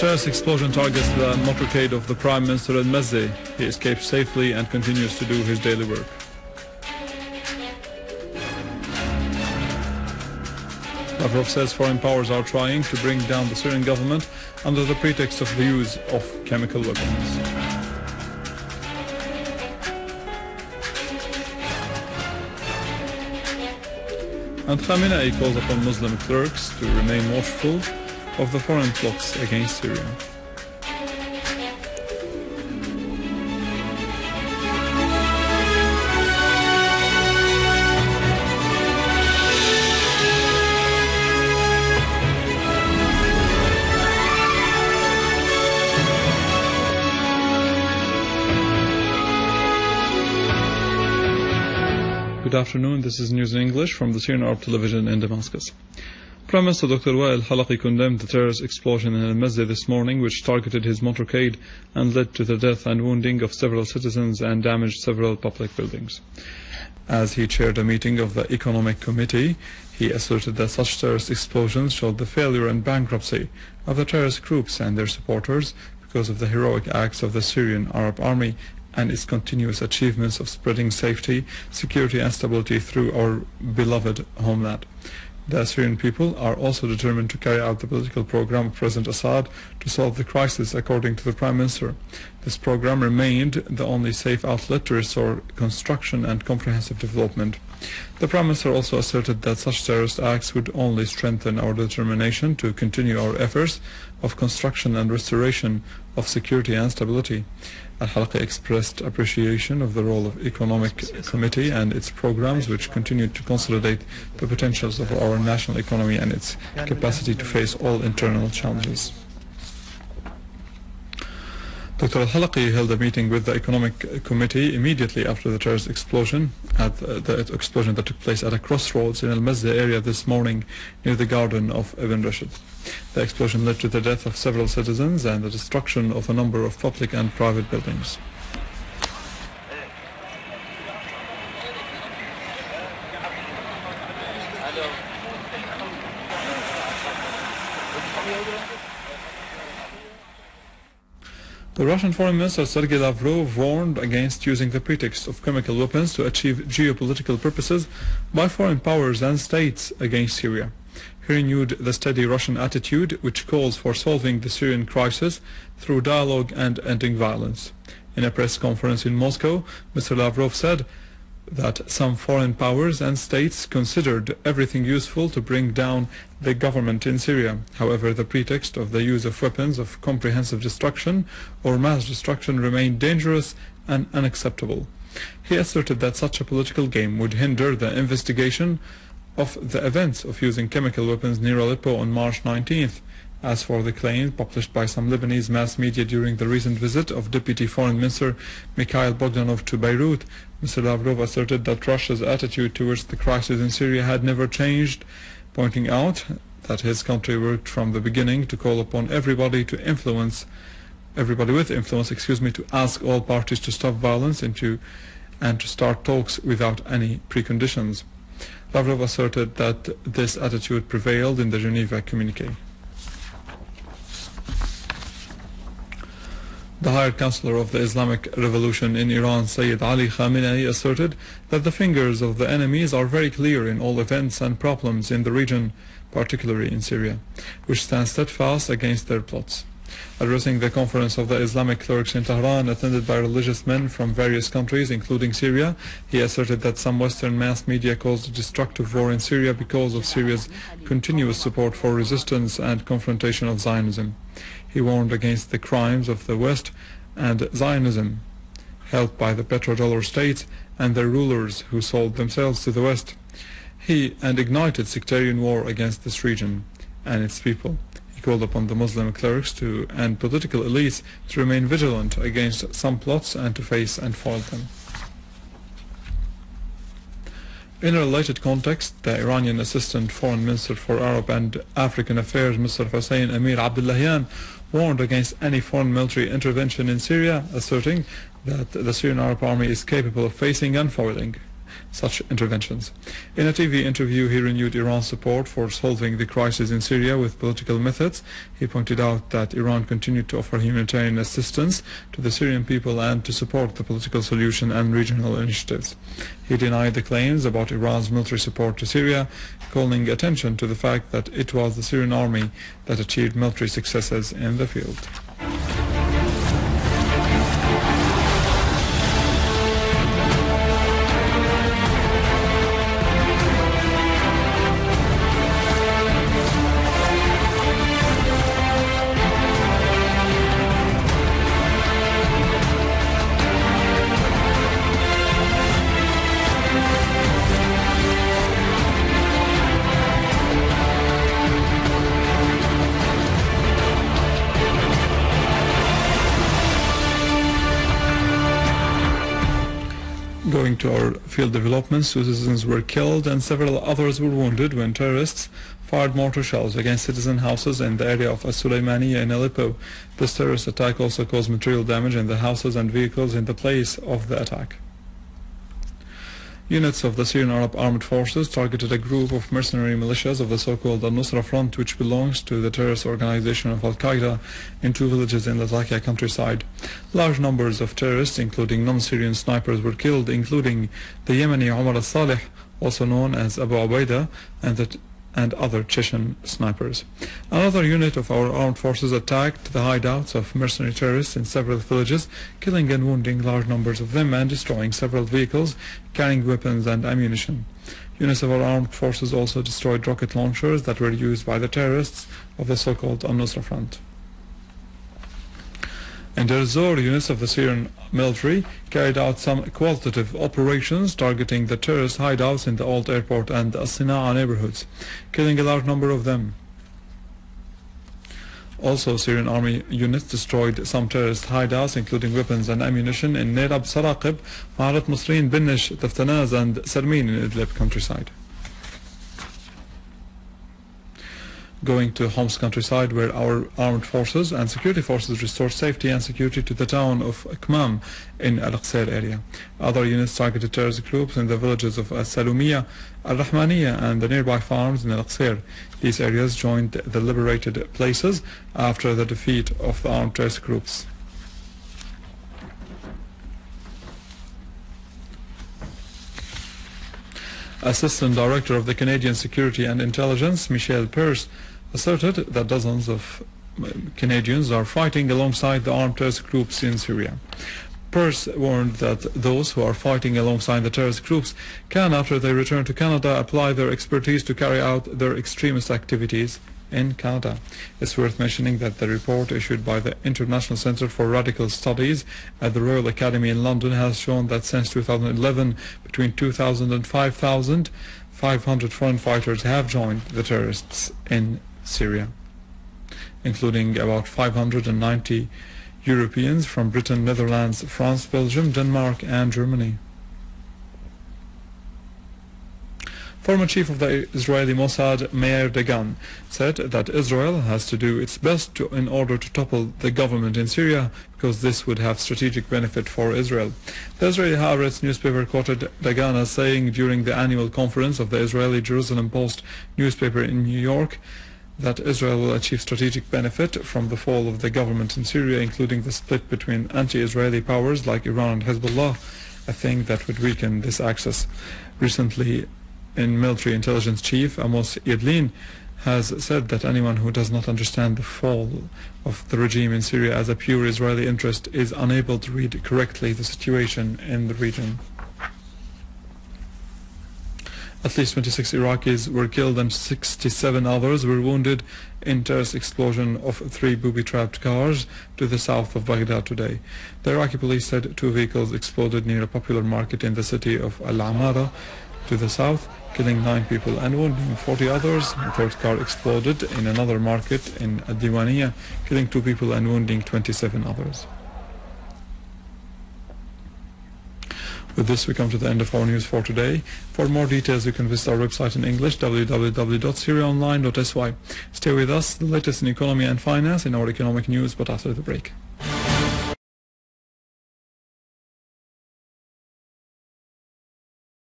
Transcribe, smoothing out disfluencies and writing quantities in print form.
terrorist explosion targets the motorcade of the Prime Minister in Mazzeh. He escaped safely and continues to do his daily work. Lavrov says foreign powers are trying to bring down the Syrian government under the pretext of the use of chemical weapons. And Khamenei calls upon Muslim clerics to remain watchful of the foreign plots against Syria. Good afternoon, this is News in English from the Syrian Arab television in Damascus. Prime Minister Dr. al-Halaqi condemned the terrorist explosion in Mazzeh this morning, which targeted his motorcade and led to the death and wounding of several citizens and damaged several public buildings. As he chaired a meeting of the Economic Committee, he asserted that such terrorist explosions showed the failure and bankruptcy of the terrorist groups and their supporters because of the heroic acts of the Syrian Arab Army and its continuous achievements of spreading safety, security and stability through our beloved homeland. The Syrian people are also determined to carry out the political program of President Assad to solve the crisis, according to the Prime Minister. This program remained the only safe outlet to restore construction and comprehensive development. The Prime Minister also asserted that such terrorist acts would only strengthen our determination to continue our efforts of construction and restoration of security and stability. Al-Halaqi expressed appreciation of the role of Economic Committee and its programs, which continue to consolidate the potentials of our national economy and its capacity to face all internal challenges. Dr. al-Halaqi held a meeting with the Economic Committee immediately after the terrorist explosion, the explosion that took place at a crossroads in Al-Mazzeh area this morning near the garden of Ibn Rashid. The explosion led to the death of several citizens and the destruction of a number of public and private buildings. The Russian Foreign Minister Sergei Lavrov warned against using the pretext of chemical weapons to achieve geopolitical purposes by foreign powers and states against Syria. He renewed the steady Russian attitude, which calls for solving the Syrian crisis through dialogue and ending violence. In a press conference in Moscow, Mr. Lavrov said that some foreign powers and states considered everything useful to bring down the government in Syria. However, the pretext of the use of weapons of comprehensive destruction or mass destruction remained dangerous and unacceptable. He asserted that such a political game would hinder the investigation of the events of using chemical weapons near Aleppo on March 19th. As for the claims published by some Lebanese mass media during the recent visit of Deputy Foreign Minister Mikhail Bogdanov to Beirut, Mr. Lavrov asserted that Russia's attitude towards the crisis in Syria had never changed, pointing out that his country worked from the beginning to call upon everybody with influence, to ask all parties to stop violence and to start talks without any preconditions. Lavrov asserted that this attitude prevailed in the Geneva communique. The Higher Counselor of the Islamic Revolution in Iran, Sayyid Ali Khamenei, asserted that the fingers of the enemies are very clear in all events and problems in the region, particularly in Syria, which stand steadfast against their plots. Addressing the conference of the Islamic clerics in Tehran, attended by religious men from various countries, including Syria, he asserted that some Western mass media caused a destructive war in Syria because of Syria's continuous support for resistance and confrontation of Zionism. He warned against the crimes of the West and Zionism, held by the petrodollar states and their rulers who sold themselves to the West. He ignited sectarian war against this region and its people. He called upon the Muslim clerics and political elites to remain vigilant against some plots and to face and foil them. In a related context, the Iranian Assistant Foreign Minister for Arab and African Affairs, Mr. Hussein Amir Abdullahian, warned against any foreign military intervention in Syria, asserting that the Syrian Arab Army is capable of facing and foiling such interventions. In a TV interview, he renewed Iran's support for solving the crisis in Syria with political methods. He pointed out that Iran continued to offer humanitarian assistance to the Syrian people and to support the political solution and regional initiatives. He denied the claims about Iran's military support to Syria, calling attention to the fact that it was the Syrian army that achieved military successes in the field. Going to our field developments, 2 citizens were killed and several others were wounded when terrorists fired mortar shells against citizen houses in the area of al-Sulimanieh in Aleppo. This terrorist attack also caused material damage in the houses and vehicles in the place of the attack. Units of the Syrian Arab Armed Forces targeted a group of mercenary militias of the so-called al-Nusra Front, which belongs to the terrorist organization of al-Qaeda, in 2 villages in the Latakia countryside. Large numbers of terrorists, including non-Syrian snipers, were killed, including the Yemeni Omar al-Saleh, also known as Abu Ubaidah, and other Chechen snipers. Another unit of our armed forces attacked the hideouts of mercenary terrorists in several villages, killing and wounding large numbers of them and destroying several vehicles carrying weapons and ammunition. Units of our armed forces also destroyed rocket launchers that were used by the terrorists of the so-called al-Nusra Front. In Deir ez-Zor, units of the Syrian military carried out some qualitative operations targeting the terrorist hideouts in the old airport and As-Sina'a neighborhoods, killing a large number of them. Also, Syrian army units destroyed some terrorist hideouts, including weapons and ammunition, in Nerab Saraqib, Ma'arat Musrin, Binnish, Taftanaz, and Sarmin in Idlib countryside. Going to Homs countryside, where our armed forces and security forces restored safety and security to the town of Kmam in Al-Qasir area. Other units targeted terrorist groups in the villages of Al-Salumiyah, Al-Rahmaniyah, and the nearby farms in Al-Qasir. These areas joined the liberated places after the defeat of the armed terrorist groups. Assistant Director of the Canadian Security and Intelligence, Michelle Pearce, asserted that dozens of Canadians are fighting alongside the armed terrorist groups in Syria. Pearce warned that those who are fighting alongside the terrorist groups can, after they return to Canada, apply their expertise to carry out their extremist activities in Canada. It's worth mentioning that the report issued by the International Centre for Radical Studies at the Royal Academy in London has shown that since 2011, between 2,000 and 5,500 foreign fighters have joined the terrorists in Syria, including about 590 Europeans from Britain, Netherlands, France, Belgium, Denmark, and Germany. Former chief of the Israeli Mossad, Meir Dagan, said that Israel has to do its best in order to topple the government in Syria, because this would have strategic benefit for Israel. The Israeli Haaretz newspaper quoted Dagan as saying during the annual conference of the Israeli Jerusalem Post newspaper in New York that Israel will achieve strategic benefit from the fall of the government in Syria, including the split between anti-Israeli powers like Iran and Hezbollah, a thing that would weaken this axis. Recently, military intelligence chief Amos Yadlin has said that anyone who does not understand the fall of the regime in Syria as a pure Israeli interest is unable to read correctly the situation in the region. At least 26 Iraqis were killed and 67 others were wounded in terrorist explosion of 3 booby-trapped cars to the south of Baghdad today. The Iraqi police said 2 vehicles exploded near a popular market in the city of Al-Amara to the south, killing 9 people and wounding 40 others. A third car exploded in another market in Ad-Diwaniyah, killing 2 people and wounding 27 others. With this, we come to the end of our news for today. For more details, you can visit our website in English, www.syriaonline.sy. Stay with us, the latest in economy and finance in our economic news, but after the break.